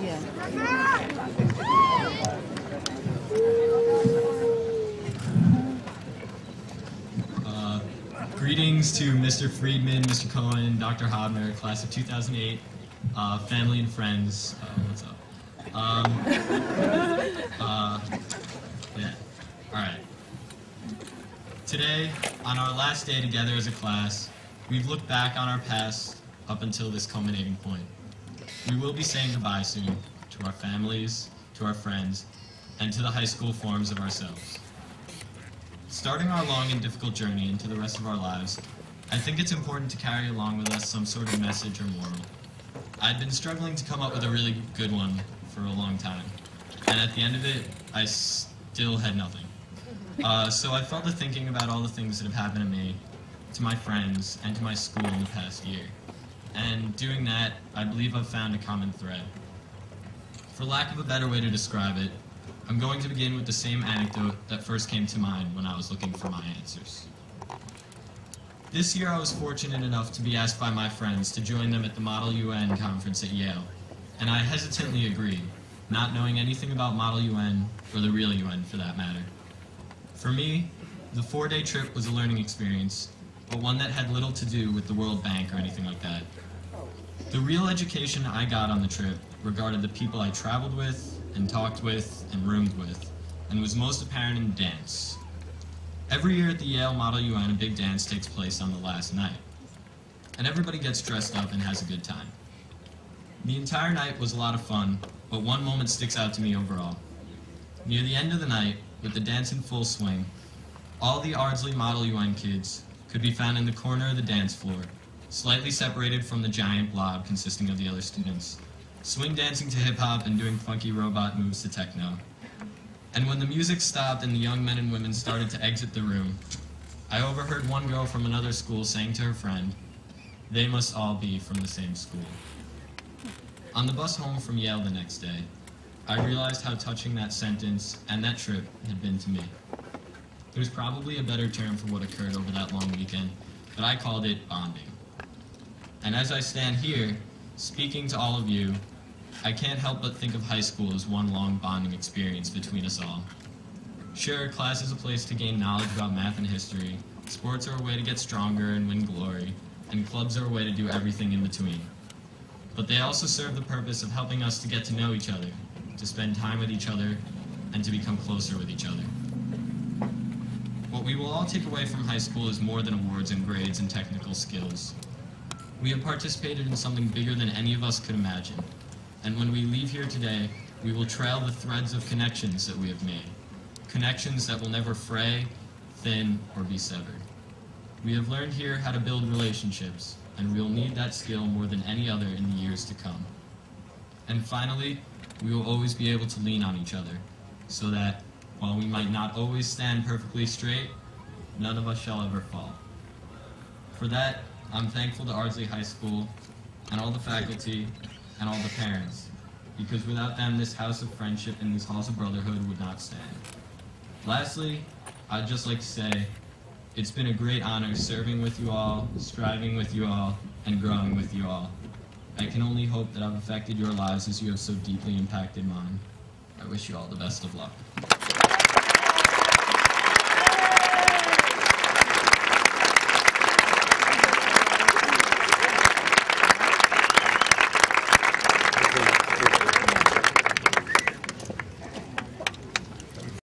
Yeah. Greetings to Mr. Friedman, Mr. Cohen, Dr. Hodner, class of 2008, family and friends. What's up? Yeah. All right. Today, on our last day together as a class, we've looked back on our past up until this culminating point. We will be saying goodbye soon to our families, to our friends, and to the high school forms of ourselves. Starting our long and difficult journey into the rest of our lives, I think it's important to carry along with us some sort of message or moral. I'd been struggling to come up with a really good one for a long time, and at the end of it, I still had nothing. So I fell to thinking about all the things that have happened to me, to my friends, and to my school in the past year. And doing that, I believe I've found a common thread. For lack of a better way to describe it, I'm going to begin with the same anecdote that first came to mind when I was looking for my answers. This year I was fortunate enough to be asked by my friends to join them at the Model UN conference at Yale, and I hesitantly agreed, not knowing anything about Model UN, or the real UN for that matter. For me, the 4-day trip was a learning experience, but one that had little to do with the World Bank or anything like that. The real education I got on the trip regarded the people I traveled with, and talked with, and roomed with, and was most apparent in dance. Every year at the Yale Model UN, a big dance takes place on the last night, and everybody gets dressed up and has a good time. The entire night was a lot of fun, but one moment sticks out to me overall. Near the end of the night, with the dance in full swing, all the Ardsley Model UN kids could be found in the corner of the dance floor, slightly separated from the giant blob consisting of the other students, swing dancing to hip-hop and doing funky robot moves to techno. And when the music stopped and the young men and women started to exit the room, I overheard one girl from another school saying to her friend, "They must all be from the same school." On the bus home from Yale the next day, I realized how touching that sentence and that trip had been to me. There's probably a better term for what occurred over that long weekend, but I called it bonding. And as I stand here, speaking to all of you, I can't help but think of high school as one long bonding experience between us all. Sure, class is a place to gain knowledge about math and history, sports are a way to get stronger and win glory, and clubs are a way to do everything in between. But they also serve the purpose of helping us to get to know each other, to spend time with each other, and to become closer with each other. What we will all take away from high school is more than awards and grades and technical skills. We have participated in something bigger than any of us could imagine. And when we leave here today, we will trail the threads of connections that we have made. Connections that will never fray, thin, or be severed. We have learned here how to build relationships, and we will need that skill more than any other in the years to come. And finally, we will always be able to lean on each other, so that, while we might not always stand perfectly straight, none of us shall ever fall. For that, I'm thankful to Ardsley High School, and all the faculty, and all the parents, because without them, this house of friendship and these halls of brotherhood would not stand. Lastly, I'd just like to say, it's been a great honor serving with you all, striving with you all, and growing with you all. I can only hope that I've affected your lives as you have so deeply impacted mine. I wish you all the best of luck.